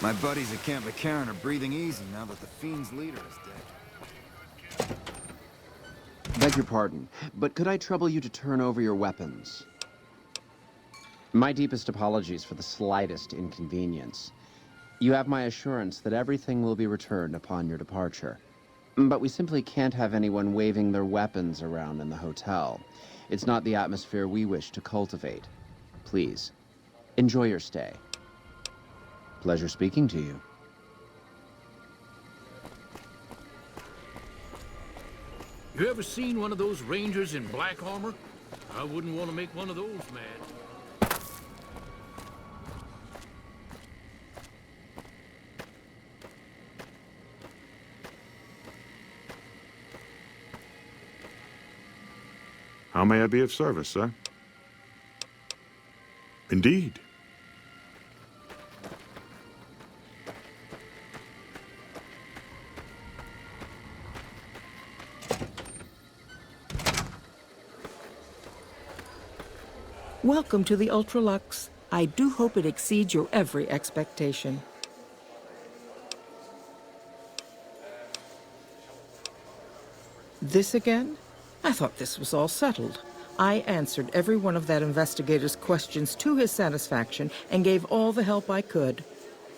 My buddies at Camp McCarran are breathing easy now that the Fiend's leader is dead. Beg your pardon, but could I trouble you to turn over your weapons? My deepest apologies for the slightest inconvenience. You have my assurance that everything will be returned upon your departure. But we simply can't have anyone waving their weapons around in the hotel. It's not the atmosphere we wish to cultivate. Please, enjoy your stay. Pleasure speaking to you. You ever seen one of those rangers in black armor? I wouldn't want to make one of those mad. How may I be of service, sir? Indeed. Welcome to the Ultra-Luxe. I do hope it exceeds your every expectation. This again? I thought this was all settled. I answered every one of that investigator's questions to his satisfaction and gave all the help I could.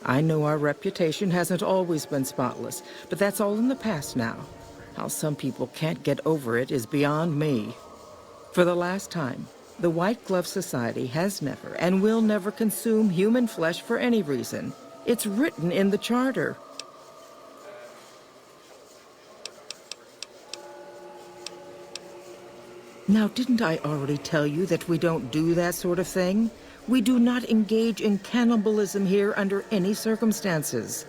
I know our reputation hasn't always been spotless, but that's all in the past now. How some people can't get over it is beyond me. For the last time, the White Glove Society has never and will never consume human flesh for any reason. It's written in the charter. Now, didn't I already tell you that we don't do that sort of thing? We do not engage in cannibalism here under any circumstances,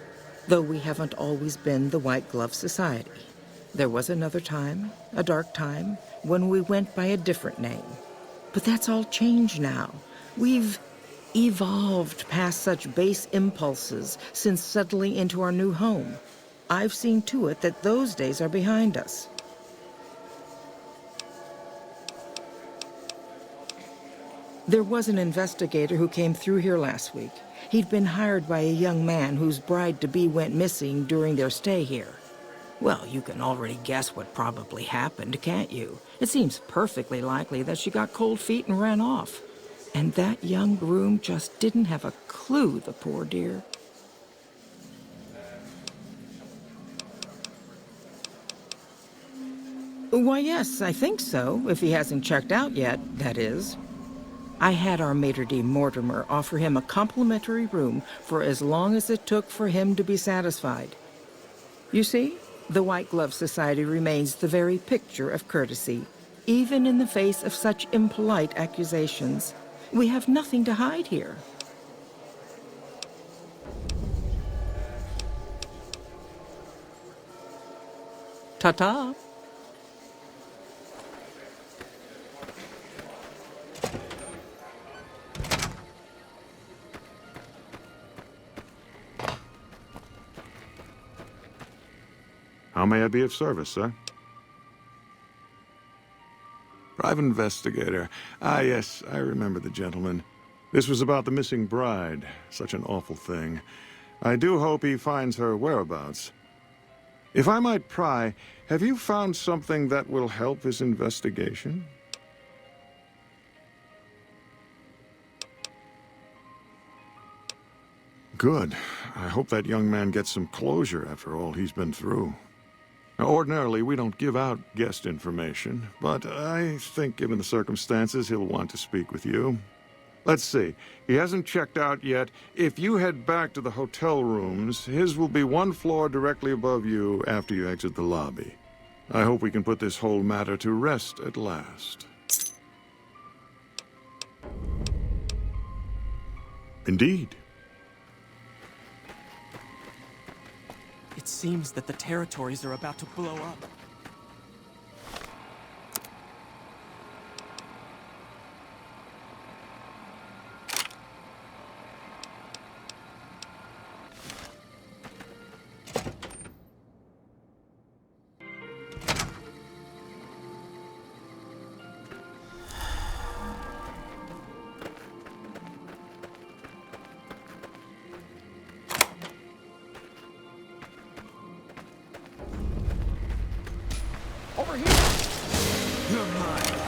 though we haven't always been the White Glove Society. There was another time, a dark time, when we went by a different name. But that's all changed now. We've evolved past such base impulses since settling into our new home. I've seen to it that those days are behind us. There was an investigator who came through here last week. He'd been hired by a young man whose bride-to-be went missing during their stay here. Well, you can already guess what probably happened, can't you? It seems perfectly likely that she got cold feet and ran off. And that young groom just didn't have a clue, the poor dear. Why, yes, I think so, if he hasn't checked out yet, that is. I had our maitre d' Mortimer offer him a complimentary room for as long as it took for him to be satisfied. You see, the White Glove Society remains the very picture of courtesy, even in the face of such impolite accusations. We have nothing to hide here. Ta-ta. How may I be of service, sir? Private investigator. Ah, yes, I remember the gentleman. This was about the missing bride. Such an awful thing. I do hope he finds her whereabouts. If I might pry, have you found something that will help his investigation? Good. I hope that young man gets some closure after all he's been through. Now, ordinarily, we don't give out guest information, but I think given the circumstances, he'll want to speak with you. Let's see. He hasn't checked out yet. If you head back to the hotel rooms, his will be one floor directly above you after you exit the lobby. I hope we can put this whole matter to rest at last. Indeed. It seems that the territories are about to blow up. time.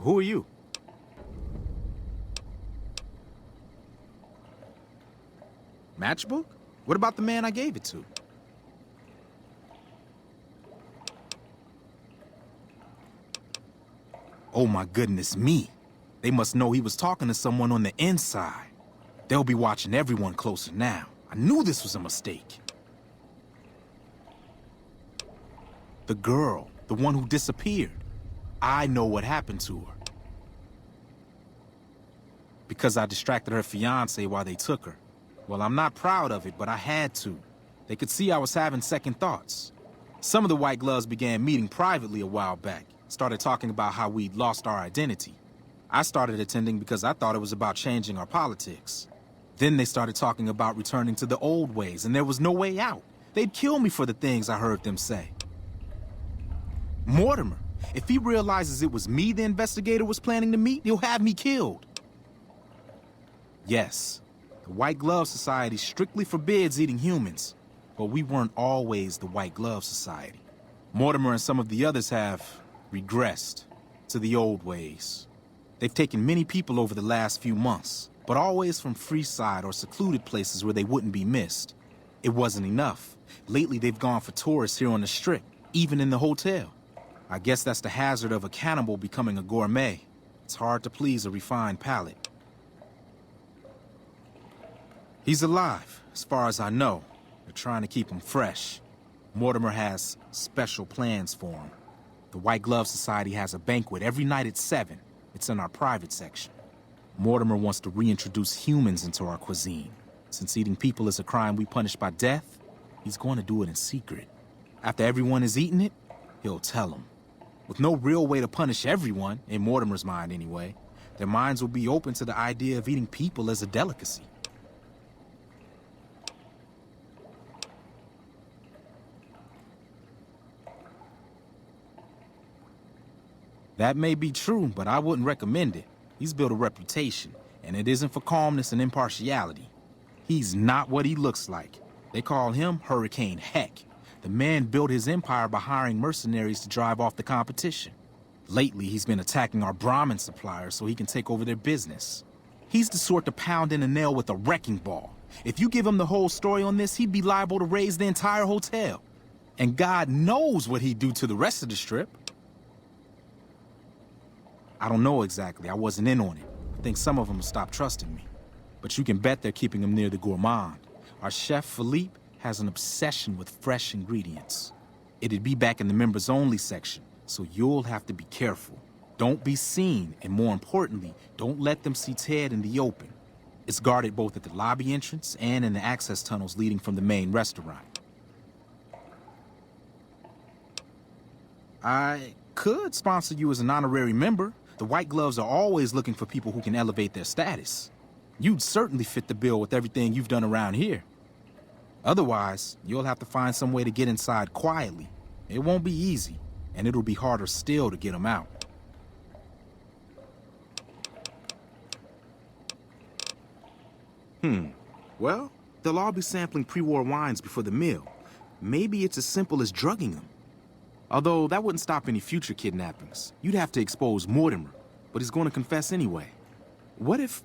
Who are you? Matchbook? What about the man I gave it to? Oh my goodness me. They must know he was talking to someone on the inside. They'll be watching everyone closer now. I knew this was a mistake. The girl, the one who disappeared. I know what happened to her. Because I distracted her fiancé while they took her. Well, I'm not proud of it, but I had to. They could see I was having second thoughts. Some of the White Gloves began meeting privately a while back. Started talking about how we'd lost our identity. I started attending because I thought it was about changing our politics. Then they started talking about returning to the old ways, and there was no way out. They'd kill me for the things I heard them say. Mortimer, if he realizes it was me the investigator was planning to meet, he'll have me killed. Yes, the White Glove Society strictly forbids eating humans, but we weren't always the White Glove Society. Mortimer and some of the others have regressed to the old ways. They've taken many people over the last few months, but always from Freeside or secluded places where they wouldn't be missed. It wasn't enough. Lately, they've gone for tourists here on the Strip, even in the hotel. I guess that's the hazard of a cannibal becoming a gourmet. It's hard to please a refined palate. He's alive, as far as I know. They're trying to keep him fresh. Mortimer has special plans for him. The White Glove Society has a banquet every night at 7. It's in our private section. Mortimer wants to reintroduce humans into our cuisine. Since eating people is a crime we punish by death, he's going to do it in secret. After everyone has eaten it, he'll tell them. With no real way to punish everyone, in Mortimer's mind anyway, their minds will be open to the idea of eating people as a delicacy. That may be true, but I wouldn't recommend it. He's built a reputation, and it isn't for calmness and impartiality. He's not what he looks like. They call him Hurricane Heck. The man built his empire by hiring mercenaries to drive off the competition. Lately, he's been attacking our Brahmin suppliers so he can take over their business. He's the sort to pound in a nail with a wrecking ball. If you give him the whole story on this, he'd be liable to raise the entire hotel. And God knows what he'd do to the rest of the strip. I don't know exactly. I wasn't in on it. I think some of them stopped trusting me. But you can bet they're keeping him near the gourmand. Our chef, Philippe, has an obsession with fresh ingredients. It'd be back in the members-only section, so you'll have to be careful. Don't be seen, and more importantly, don't let them see Ted in the open. It's guarded both at the lobby entrance and in the access tunnels leading from the main restaurant. I could sponsor you as an honorary member. The White Gloves are always looking for people who can elevate their status. You'd certainly fit the bill with everything you've done around here. Otherwise, you'll have to find some way to get inside quietly. It won't be easy, and it'll be harder still to get them out. Well, they'll all be sampling pre-war wines before the meal. Maybe it's as simple as drugging them. Although that wouldn't stop any future kidnappings. You'd have to expose Mortimer, but he's going to confess anyway. What if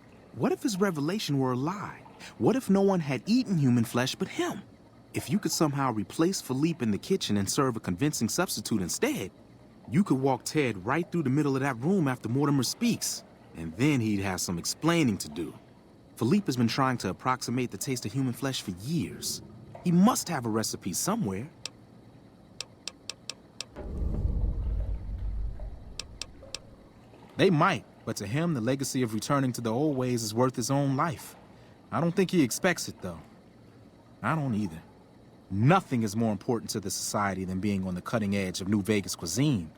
his revelation were a lie? What if no one had eaten human flesh but him? If you could somehow replace Philippe in the kitchen and serve a convincing substitute instead, you could walk Ted right through the middle of that room after Mortimer speaks, and then he'd have some explaining to do. Philippe has been trying to approximate the taste of human flesh for years. He must have a recipe somewhere. They might, but to him, the legacy of returning to the old ways is worth his own life. I don't think he expects it, though. I don't either. Nothing is more important to the society than being on the cutting edge of New Vegas cuisine.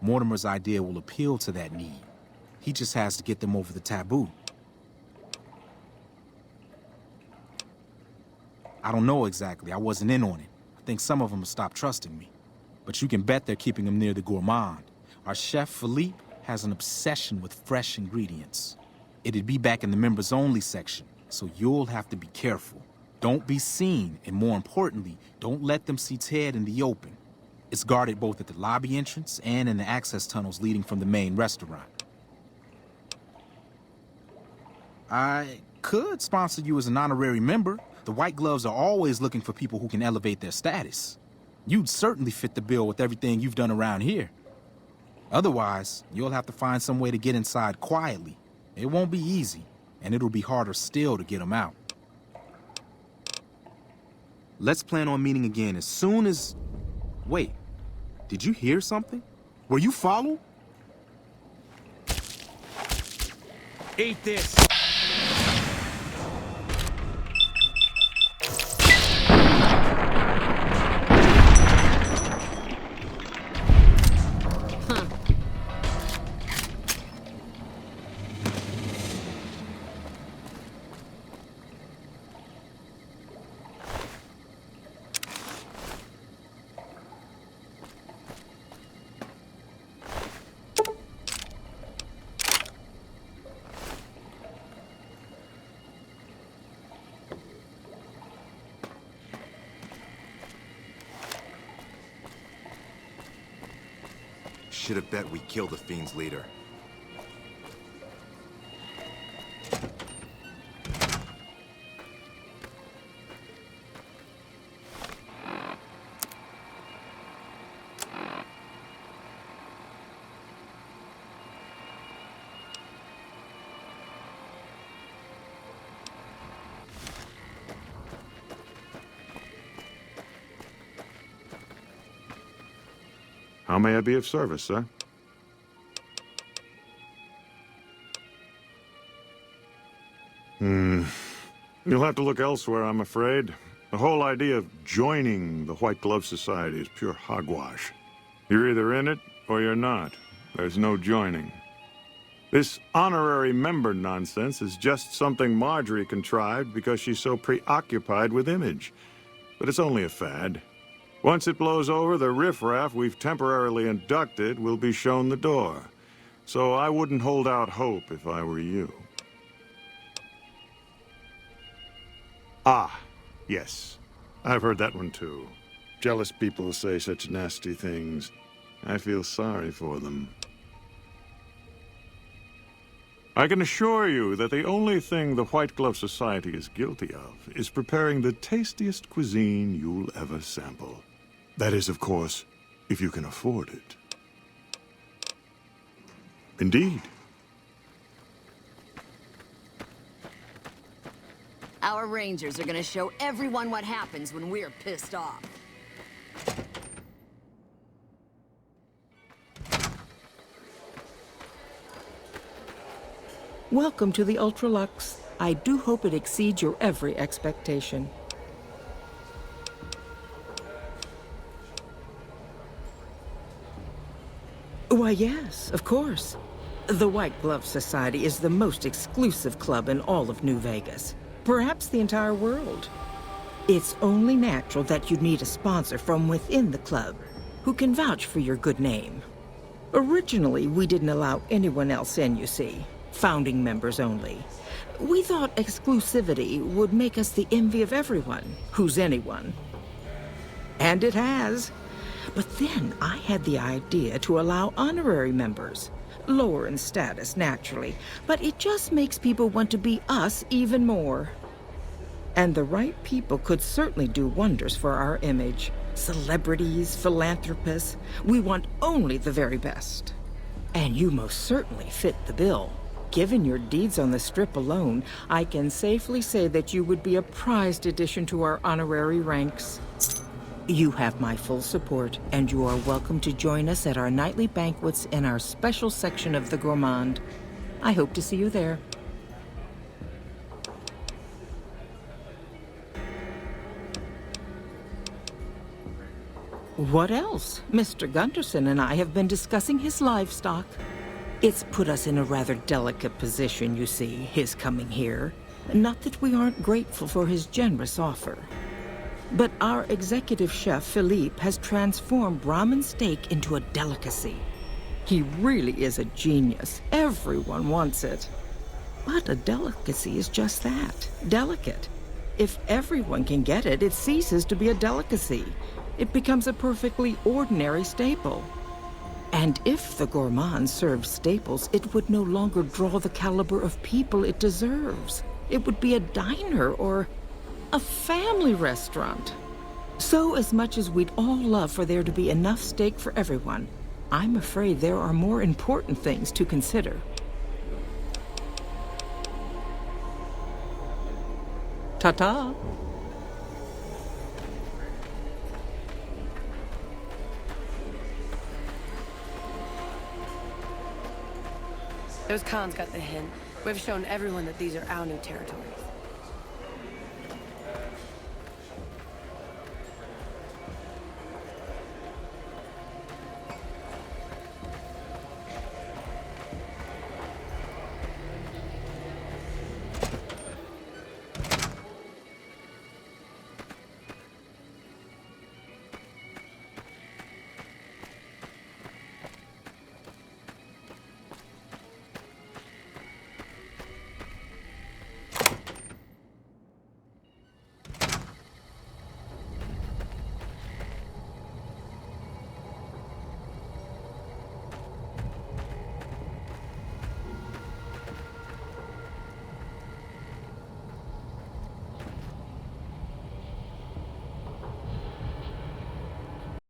Mortimer's idea will appeal to that need. He just has to get them over the taboo. I don't know exactly. I wasn't in on it. I think some of them have stopped trusting me. But you can bet they're keeping him near the gourmand. Our chef, Philippe, has an obsession with fresh ingredients. It'd be back in the members-only section, so you'll have to be careful. Don't be seen, and more importantly, don't let them see Ted in the open. It's guarded both at the lobby entrance and in the access tunnels leading from the main restaurant. I could sponsor you as an honorary member. The White Gloves are always looking for people who can elevate their status. You'd certainly fit the bill with everything you've done around here. Otherwise, you'll have to find some way to get inside quietly. It won't be easy, and it'll be harder still to get them out. Let's plan on meeting again as soon as... Wait, did you hear something? Were you followed? Eat this! Should have bet we killed the Fiend's leader. How may I be of service, sir? You'll have to look elsewhere, I'm afraid. The whole idea of joining the White Glove Society is pure hogwash. You're either in it or you're not. There's no joining. This honorary member nonsense is just something Marjorie contrived because she's so preoccupied with image. But it's only a fad. Once it blows over, the riffraff we've temporarily inducted will be shown the door. So I wouldn't hold out hope if I were you. Ah, yes. I've heard that one too. Jealous people say such nasty things. I feel sorry for them. I can assure you that the only thing the White Glove Society is guilty of is preparing the tastiest cuisine you'll ever sample. That is, of course, if you can afford it. Indeed. Our Rangers are gonna show everyone what happens when we're pissed off. Welcome to the Ultra-Luxe. I do hope it exceeds your every expectation. Why, yes, of course. The White Glove Society is the most exclusive club in all of New Vegas. Perhaps the entire world. It's only natural that you'd need a sponsor from within the club who can vouch for your good name. Originally, we didn't allow anyone else in, you see. Founding members only. We thought exclusivity would make us the envy of everyone who's anyone. And it has. But then I had the idea to allow honorary members. Lower in status, naturally, but it just makes people want to be us even more. And the right people could certainly do wonders for our image. Celebrities, philanthropists, we want only the very best. And you most certainly fit the bill. Given your deeds on the Strip alone, I can safely say that you would be a prized addition to our honorary ranks. You have my full support, and you are welcome to join us at our nightly banquets in our special section of the Gourmand. I hope to see you there. What else? Mr. Gunderson and I have been discussing his livestock. It's put us in a rather delicate position, you see, his coming here. Not that we aren't grateful for his generous offer. But our executive chef, Philippe, has transformed Brahmin steak into a delicacy. He really is a genius. Everyone wants it. But a delicacy is just that, delicate. If everyone can get it, it ceases to be a delicacy. It becomes a perfectly ordinary staple. And if the gourmand served staples, it would no longer draw the caliber of people it deserves. It would be a diner or a family restaurant. So as much as we'd all love for there to be enough steak for everyone, I'm afraid there are more important things to consider. Ta-ta. Those cons got the hint. We've shown everyone that these are our new territories.